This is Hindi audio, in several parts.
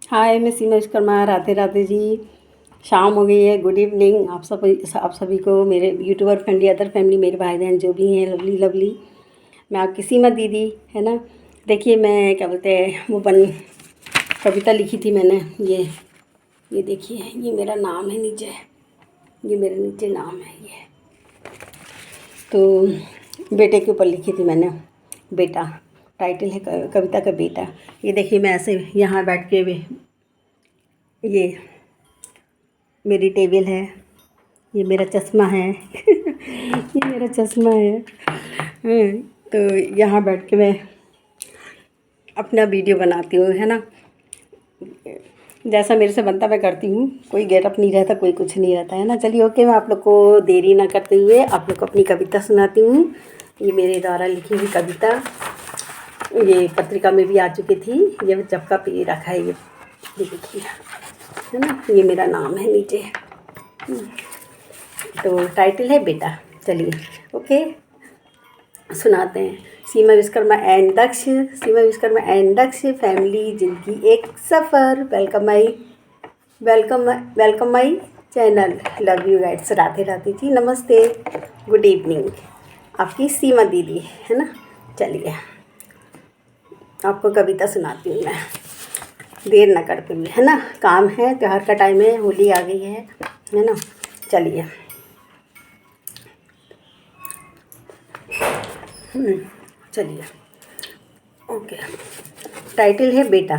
हाय, मैं सीमा विश्वकर्मा। राधे राधे जी। शाम हो गई है। गुड इवनिंग आप सभी को, मेरे यूट्यूबर फैमिली, अदर फैमिली, मेरे भाई बहन जो भी हैं, लवली लवली। मैं आपकी सीमा दीदी, है ना। देखिए, मैं क्या बोलते हैं वो कविता लिखी थी मैंने। ये देखिए, ये मेरा नाम है नीचे, ये मेरे नीचे नाम है ये। तो बेटे के ऊपर लिखी थी मैंने, बेटा। टाइटल है कविता का बेटा। ये देखिए, मैं ऐसे यहाँ बैठ के ये मेरी टेबल है, ये मेरा चश्मा है ये मेरा चश्मा है। तो यहाँ बैठ के मैं अपना वीडियो बनाती हूँ, है ना। जैसा मेरे से बनता मैं करती हूँ। कोई गेटअप नहीं रहता, कोई कुछ नहीं रहता, है ना। चलिए ओके, मैं आप लोग को देरी ना करते हुए आप लोग को अपनी कविता सुनाती हूँ। ये मेरे द्वारा लिखी हुई कविता, ये पत्रिका में भी आ चुकी थी। ये जब का पे रखा है, ये देखिए, है ना। ये मेरा नाम है नीचे। तो टाइटल है बेटा। चलिए ओके, सुनाते हैं। सीमा विश्वकर्मा एंड दक्ष फैमिली, जिनकी एक सफ़र। Welcome my channel. Love you guides. Radhe Radhe ji, नमस्ते, गुड इवनिंग। आपकी सीमा दीदी, है ना। चलिए आपको कविता सुनाती हूँ मैं, देर ना करते हुए, है ना। काम है, त्योहार का टाइम है, होली आ गई है ना। चलिए चलिए ओके। टाइटल है बेटा।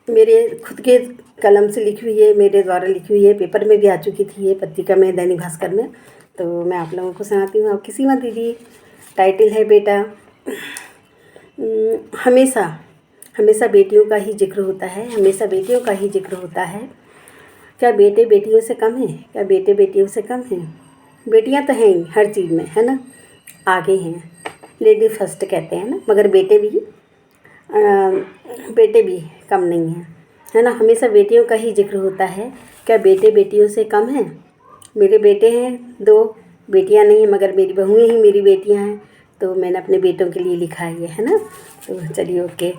मेरे खुद के कलम से लिखी हुई है, मेरे द्वारा लिखी हुई है। पेपर में भी आ चुकी थी ये, पत्रिका में, दैनिक भास्कर में। तो मैं आप लोगों को सुनाती हूँ, आपकी सीमा दीदी। टाइटल है बेटा। हमेशा हमेशा बेटियों का ही जिक्र होता है, हमेशा बेटियों का ही जिक्र होता है। क्या बेटे बेटियों से कम हैं? क्या बेटे बेटियों से कम हैं? बेटियां तो हैं ही हर चीज़ में, है ना, आगे हैं। लेडी फर्स्ट कहते हैं ना, मगर बेटे भी कम नहीं हैं, है ना। हमेशा बेटियों का ही जिक्र होता है। क्या बेटे बेटियों से कम हैं? मेरे बेटे हैं 2, बेटियां नहीं हैं, मगर मेरी बहुएं ही मेरी बेटियां हैं। तो मैंने अपने बेटों के लिए लिखा है ना। तो चलिए ओके।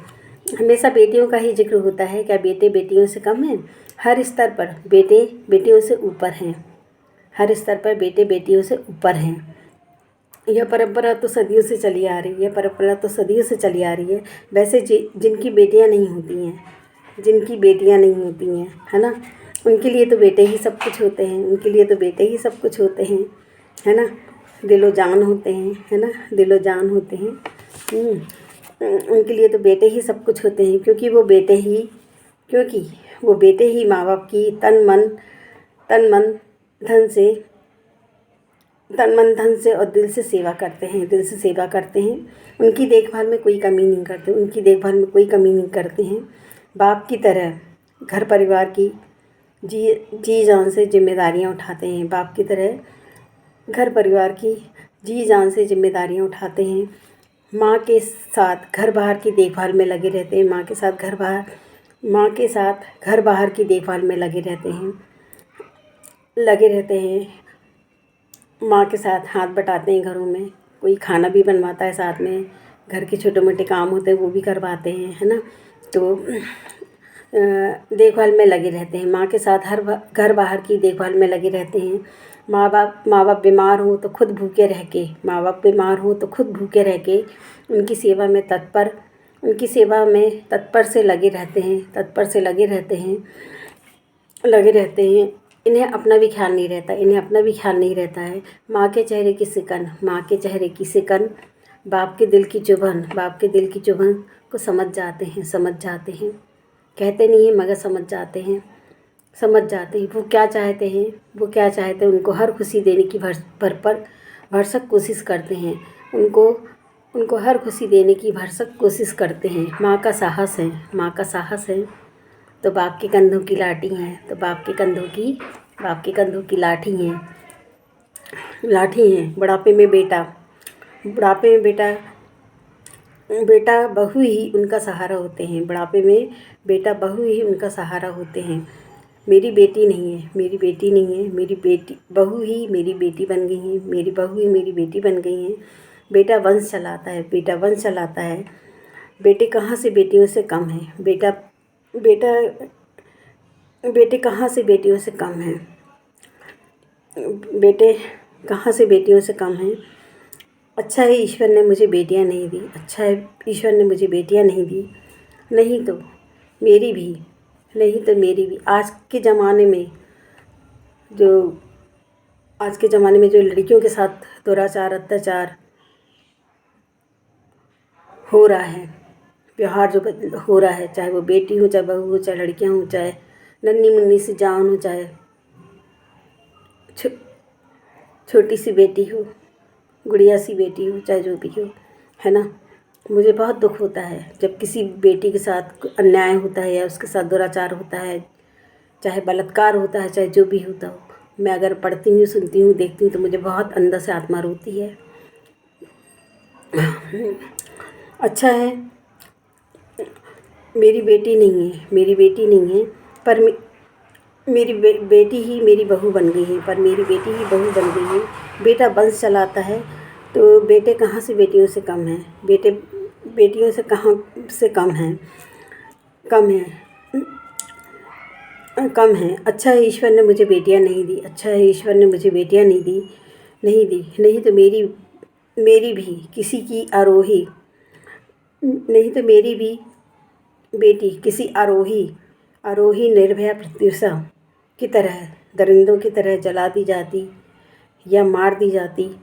हमेशा बेटियों का ही जिक्र होता है। क्या बेटे बेटियों से कम हैं? हर स्तर पर बेटे बेटियों से ऊपर हैं, हर स्तर पर बेटे बेटियों से ऊपर हैं। यह परंपरा तो सदियों से चली आ रही है, परंपरा तो सदियों से चली आ रही है। वैसे जिनकी बेटियां नहीं होती हैं, जिनकी बेटियां नहीं होती हैं, है ना, उनके लिए तो बेटे ही सब कुछ होते हैं, उनके लिए तो बेटे ही सब कुछ होते हैं, है ना। दिलो जान होते हैं, है ना, दिलो जान होते हैं। उनके लिए तो बेटे ही सब कुछ होते हैं, क्योंकि वो बेटे ही माँ बाप की तन मन धन से और दिल से सेवा करते हैं, दिल से सेवा करते हैं। उनकी देखभाल में कोई कमी नहीं करते, उनकी देखभाल में कोई कमी नहीं करते हैं। बाप की तरह घर परिवार की जी जान से जिम्मेदारियां उठाते हैं, बाप की तरह घर परिवार की जी जान से जिम्मेदारियां उठाते हैं। माँ के साथ घर बाहर की देखभाल में लगे रहते हैं, माँ के साथ घर बाहर की देखभाल में लगे रहते हैं। माँ के साथ हाथ बटाते हैं घरों में, कोई खाना भी बनवाता है साथ में, घर के छोटे मोटे काम होते हैं वो भी करवाते हैं, है ना। तो देखभाल में लगे रहते हैं, माँ के साथ हर घर बाहर की देखभाल में लगे रहते हैं। माँ बाप बीमार हो तो खुद भूखे रह के उनकी सेवा में तत्पर से लगे रहते हैं। इन्हें अपना भी ख्याल नहीं रहता है। माँ के चेहरे की सिकन, बाप के दिल की चुभन को समझ जाते हैं। कहते नहीं हैं मगर समझ जाते हैं। वो क्या चाहते हैं उनको हर खुशी देने की भरसक कोशिश करते हैं। उनको हर खुशी देने की भरसक कोशिश करते हैं। माँ का साहस है तो बाप के कंधों की लाठी हैं, बुढ़ापे में बेटा बहू ही उनका सहारा होते हैं। मेरी बेटी नहीं है, मेरी बेटी बहू ही मेरी बेटी बन गई हैं। बेटा वंश चलाता है। बेटे कहाँ से बेटियों से कम है? बेटा बेटे कहाँ से बेटियों से कम हैं? बेटे कहाँ से बेटियों से कम हैं? अच्छा है ईश्वर ने मुझे बेटियां नहीं दी, अच्छा है ईश्वर ने मुझे बेटियां नहीं दी। नहीं तो मेरी भी आज के ज़माने में जो लड़कियों के साथ दुराचार अत्याचार हो रहा है, व्यवहार जो हो रहा है, चाहे वो बेटी हो, चाहे बहू हो, चाहे लड़कियां हो, चाहे नन्ही मुन्नी सी जान हो, चाहे छोटी सी बेटी हो, गुड़िया सी बेटी हो, चाहे जो भी हो, है ना। मुझे बहुत दुख होता है जब किसी बेटी के साथ अन्याय होता है या उसके साथ दुराचार होता है, चाहे बलात्कार होता है, चाहे जो भी होता हो। मैं अगर पढ़ती हूँ, सुनती हूँ, देखती हूँ तो मुझे बहुत अंदर से आत्मा रोती है। अच्छा है मेरी बेटी नहीं है, पर बेटी ही मेरी बहू बन गई है, बेटा वंश चलाता है तो बेटे कहाँ से बेटियों से कम हैं? बेटे बेटियों से कहाँ से कम हैं? कम है। अच्छा है ईश्वर ने मुझे बेटियां नहीं दी, नहीं तो मेरी भी किसी की आरोही नहीं तो मेरी भी बेटी किसी आरोही निर्भया प्रत्युषा की तरह दरिंदों की तरह जला दी जाती, या मार दी जाती,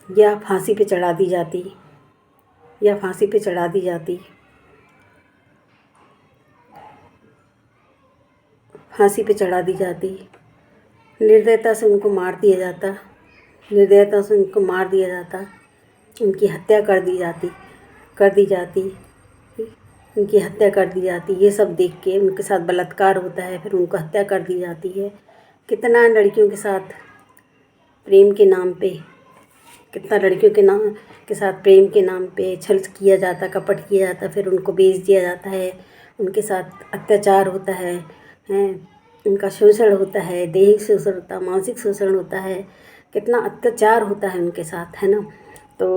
या फांसी पे चढ़ा दी जाती, निर्दयता से उनको मार दिया जाता, उनकी हत्या कर दी जाती। ये सब देख के उनके साथ बलात्कार होता है, फिर उनको हत्या कर दी जाती है। कितना लड़कियों के साथ प्रेम के नाम पे छल किया जाता, कपट किया जाता, फिर उनको बेच दिया जाता है, उनके साथ अत्याचार होता है, उनका शोषण होता है, दैहिक शोषण होता है, मानसिक शोषण होता है, कितना अत्याचार होता है उनके साथ, है ना। तो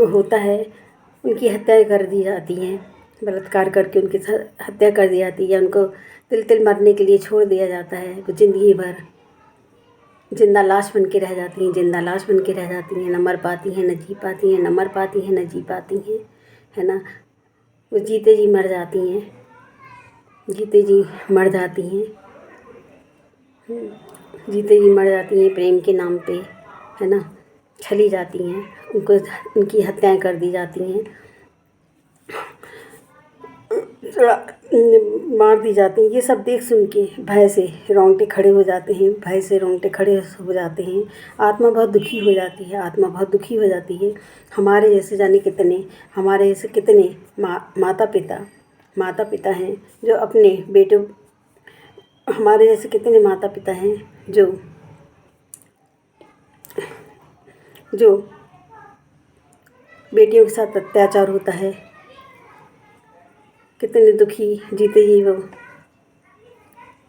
होता है, उनकी हत्याएं कर दी जाती हैं, बलात्कार करके उनकी हत्या कर दी जाती है, उनको तिल मरने के लिए छोड़ दिया जाता है। वो ज़िंदगी भर जिंदा लाश बन के रह जाती हैं, न मर पाती हैं, न जी पाती हैं, है ना। वो जीते जी मर जाती हैं प्रेम के नाम पे, है ना, छली जाती हैं, उनकी हत्याएं कर दी जाती हैं, मार दी जाती हैं। ये सब देख सुन के भय से रोंगटे खड़े हो जाते हैं, आत्मा बहुत दुखी हो जाती है। हमारे जैसे कितने माता पिता हैं जो अपने बेटों हमारे जैसे कितने माता पिता हैं जो बेटियों के साथ अत्याचार होता है, कितने दुखी जीते जी वो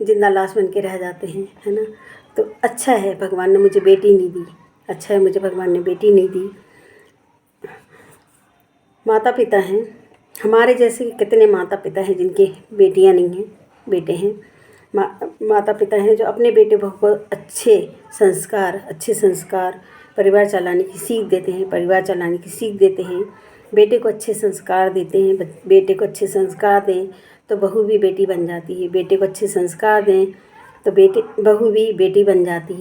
जिंदा लाश बन के रह जाते हैं, है ना। तो अच्छा है भगवान ने मुझे बेटी नहीं दी। माता पिता हैं, हमारे जैसे कितने माता पिता हैं जिनके बेटियां नहीं हैं, बेटे हैं। माता पिता हैं जो अपने बेटे बहू को अच्छे संस्कार परिवार चलाने की सीख देते हैं, बेटे को अच्छे संस्कार देते हैं। बेटे को अच्छे संस्कार दें तो बहू भी बेटी बन जाती है, बेटे को अच्छे संस्कार दें तो बहू भी बेटी बन जाती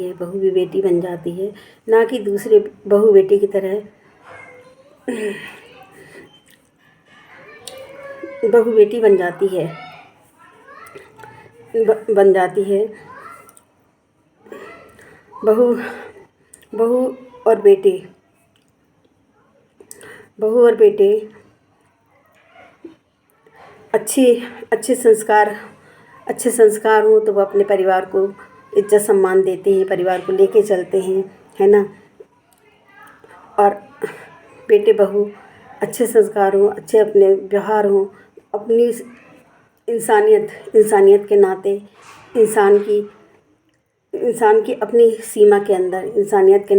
है, ना कि दूसरे बहू बेटी की तरह बहू बेटी बन जाती है। बहू और बेटे अच्छे संस्कार हो तो वो अपने परिवार को इज्जत सम्मान देते हैं, परिवार को लेके चलते हैं, है ना। और बेटे बहू अच्छे संस्कार हों, अच्छे अपने व्यवहार हों, अपनी इंसानियत के नाते इंसान की अपनी सीमा के अंदर इंसानियत के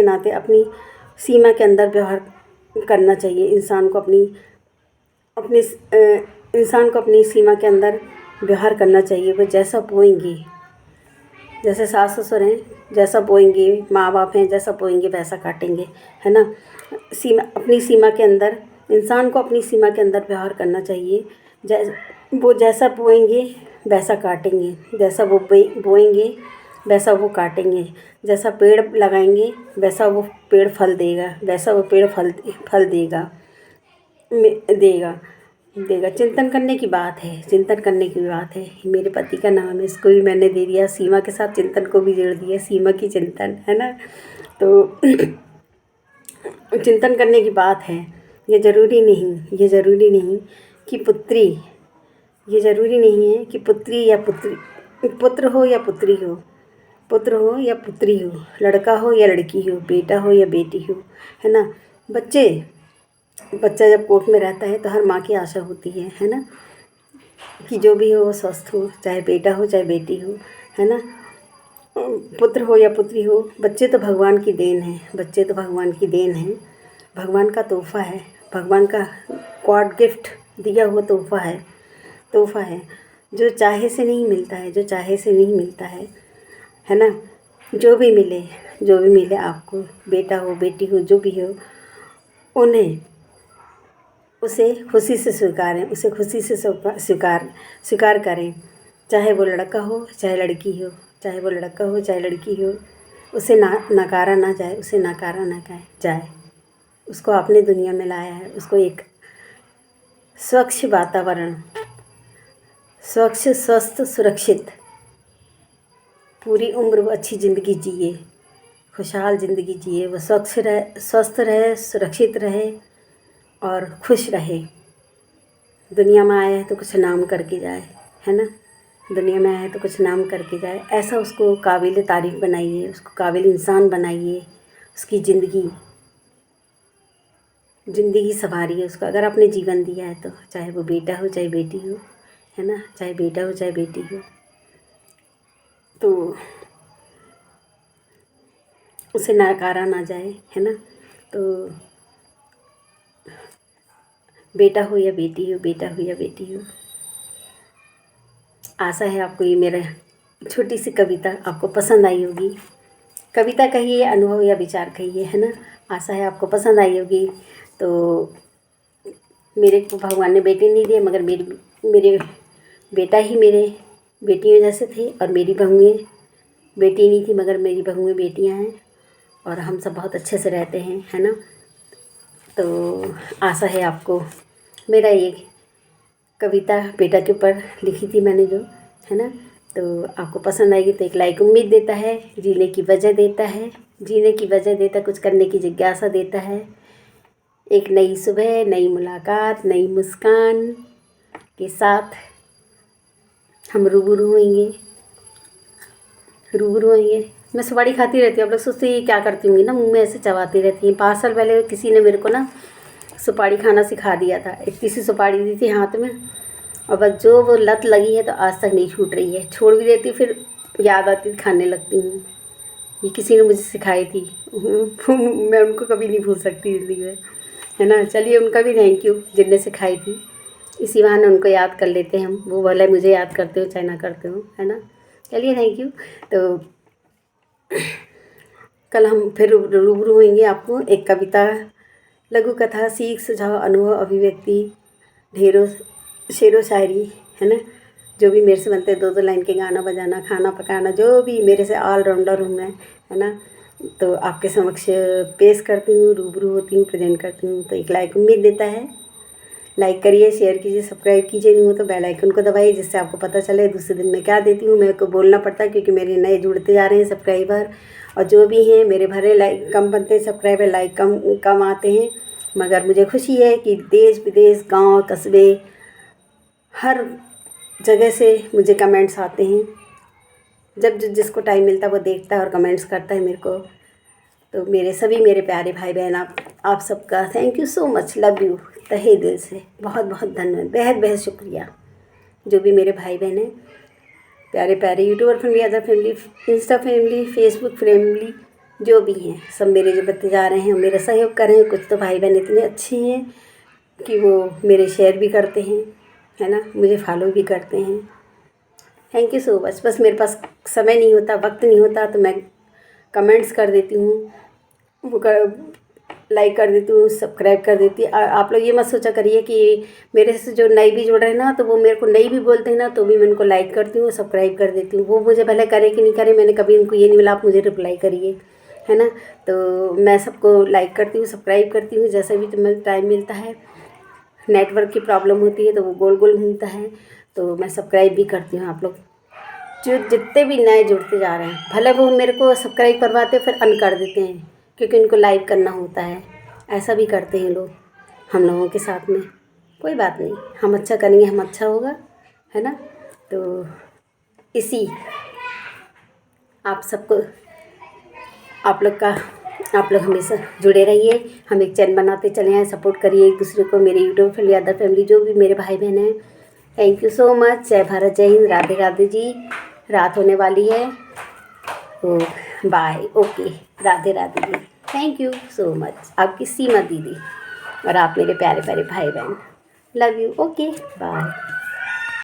नाते अपनी सीमा के अंदर व्यवहार करना चाहिए। इंसान को अपनी सीमा के अंदर व्यवहार करना चाहिए। वो जैसा बोएंगे, जैसे सास ससुर हैं, जैसा बोएंगे, माँ बाप हैं, जैसा बोएंगे वैसा काटेंगे, है ना। अपनी सीमा के अंदर इंसान को अपनी सीमा के अंदर व्यवहार करना चाहिए। वो जैसा बोएंगे वैसा काटेंगे, जैसा वो बोएंगे वैसा वो काटेंगे, जैसा पेड़ लगाएंगे वैसा वो पेड़ फल देगा, वैसा वो पेड़ फल देगा देगा। चिंतन करने की बात है, चिंतन करने की बात है। मेरे पति का नाम है, इसको भी मैंने दे दिया, सीमा के साथ चिंतन को भी जोड़ दिया, सीमा की चिंतन, है ना। तो चिंतन करने की बात है। ये ज़रूरी नहीं कि पुत्री या पुत्र हो या पुत्री हो, लड़का हो या लड़की हो, बेटा हो या बेटी हो, है ना। बच्चा जब कोख में रहता है तो हर माँ की आशा होती है ना, कि जो भी हो वो स्वस्थ हो, चाहे बेटा हो चाहे बेटी हो, है ना। पुत्र हो या पुत्री हो, बच्चे तो भगवान की देन है, भगवान का तोहफ़ा है, भगवान का गॉड गिफ्ट दिया हुआ तोहफ़ा है, जो चाहे से नहीं मिलता है ना। जो भी मिले आपको, बेटा हो बेटी हो जो भी हो, उसे खुशी से स्वीकारें, उसे खुशी से स्वीकार करें। चाहे वो लड़का हो चाहे लड़की हो, उसे नकारा ना जाए। उसको अपने दुनिया में लाया है, उसको एक स्वच्छ वातावरण, स्वच्छ स्वस्थ सुरक्षित पूरी उम्र वो अच्छी ज़िंदगी जिए, खुशहाल ज़िंदगी जिए, वो स्वस्थ रहे, सुरक्षित रहे और खुश रहे। दुनिया में आया है तो कुछ नाम करके जाए, है ना। ऐसा उसको काबिल तारीफ़ बनाइए, उसको काबिल इंसान बनाइए, उसकी ज़िंदगी संवारिए उसको। अगर आपने जीवन दिया है तो चाहे वो बेटा हो चाहे बेटी हो, है ना, तो उसे नकारा ना जाए, है ना। तो बेटा हो या बेटी हो, आशा है आपको ये मेरा छोटी सी कविता आपको पसंद आई होगी। कविता कहिए, अनुभव या विचार कहिए, है ना। आशा है आपको पसंद आई होगी। तो मेरे को भगवान ने बेटे नहीं दिए, मगर मेरे बेटा ही मेरे बेटियों जैसे थे, और मेरी बहुएँ बेटी नहीं थी मगर मेरी बहुएँ बेटियां हैं, और हम सब बहुत अच्छे से रहते हैं, है ना। तो आशा है आपको मेरा ये कविता बेटा के ऊपर लिखी थी मैंने जो, है ना, तो आपको पसंद आएगी। तो एक लाइक उम्मीद देता है, जीने की वजह देता, कुछ करने की जिज्ञासा देता है। एक नई सुबह, नई मुलाकात, नई मुस्कान के साथ हम रूबरू होंगे। मैं सुपारी खाती रहती हूँ। आप लोग सोचते ये क्या करती होंगी ना, मुंह में ऐसे चबाती रहती हैं। 5 साल पहले किसी ने मेरे को ना सुपारी खाना सिखा दिया था। इतनी सी सुपारी दी थी हाथ में, और बस जो वो लत लगी है तो आज तक नहीं छूट रही है। छोड़ भी देती हूँ, फिर याद आती, खाने लगती हूँ। ये किसी ने मुझे सिखाई थी। मैं उनको कभी नहीं भूल सकती ज़िंदगी में, है ना। चलिए, उनका भी थैंक यू जिनने सिखाई थी। इसी बहाने उनको याद कर लेते हैं हम, वो भले मुझे याद करते हो चाहे ना करते हो, है ना। चलिए, थैंक यू। तो कल हम फिर रूबरू होंगे। आपको एक कविता, लघु कथा, सीख, सुझाव, अनुभव, अभिव्यक्ति, ढेरों शेरो शायरी, है ना, जो भी मेरे से बनते हैं, 2-2 लाइन के गाना बजाना, खाना पकाना, जो भी मेरे से ऑलराउंडर हूँ मैं, है ना। तो आपके समक्ष पेश करती हूँ, रूबरू होती हूँ, प्रेजेंट करती हूँ। तो एक लाइक उम्मीद देता है। लाइक करिए, शेयर कीजिए, सब्सक्राइब कीजिए, नहीं हो तो बेल आइकन को दबाइए, जिससे आपको पता चले दूसरे दिन मैं क्या देती हूँ। मेरे को बोलना पड़ता है क्योंकि मेरे नए जुड़ते जा रहे हैं सब्सक्राइबर, और जो भी हैं मेरे भरे लाइक कम बनते हैं, सब्सक्राइबर लाइक कम आते हैं। मगर मुझे खुशी है कि देश विदेश, गाँव कस्बे, हर जगह से मुझे कमेंट्स आते हैं। जब जिसको टाइम मिलता है वो देखता है और कमेंट्स करता है मेरे को। तो मेरे प्यारे भाई बहन, आप सबका thank you so much, love you, तहे दिल से बहुत बहुत धन्यवाद, बेहद बेहद शुक्रिया। जो भी मेरे भाई बहन हैं, प्यारे YouTuber family, other family, Insta family, Facebook family, जो भी हैं सब मेरे जो बच्चे जा रहे हैं मेरा सहयोग कर रहे हैं। कुछ तो भाई बहन इतने अच्छे हैं कि वो मेरे शेयर भी करते हैं, है ना, मुझे फॉलो भी करते हैं। Thank you so much. बस मेरे पास समय नहीं होता, वक्त नहीं होता, तो मैं कमेंट्स कर देती हूँ, वो कर लाइक कर देती हूँ, सब्सक्राइब कर देती हूँ। आप लोग ये मत सोचा करिए कि मेरे से जो नई भी जुड़ रहे हैं ना, तो वो मेरे को नई भी बोलते हैं ना, तो भी मैं उनको लाइक करती हूँ, सब्सक्राइब कर देती हूँ। वो मुझे भले करे कि नहीं करे, मैंने कभी उनको ये नहीं बोला आप मुझे रिप्लाई करिए, है ना। तो मैं सबको लाइक करती हूँ, सब्सक्राइब करती हूँ, जैसे भी तुम्हें टाइम मिलता है। नेटवर्क की प्रॉब्लम होती है तो वो गोल गोल घूमता है, तो मैं सब्सक्राइब भी करती हूँ। आप लोग जो जितने भी नए जुड़ते जा रहे हैं, भले वो मेरे को सब्सक्राइब करवाते फिर अन कर देते हैं, क्योंकि उनको लाइक करना होता है। ऐसा भी करते हैं लोग हम लोगों के साथ में। कोई बात नहीं, हम अच्छा करेंगे हम अच्छा होगा, है ना। तो इसी आप सबको आप लोग हमेशा जुड़े रहिए। हम एक चैनल बनाते चले हैं, सपोर्ट करिए एक दूसरे को, मेरे यूट्यूब फैमिली, अदर फैमिली, जो भी मेरे भाई बहन हैं। Thank you so much. जय भारत, जय हिंद, राधे राधे जी। रात होने वाली है, तो bye, okay, Radhe Radhe ji. Thank you so much. आपकी सीमा दीदी और आप मेरे प्यारे प्यारे भाई बहन, लव यू, ओके बाय।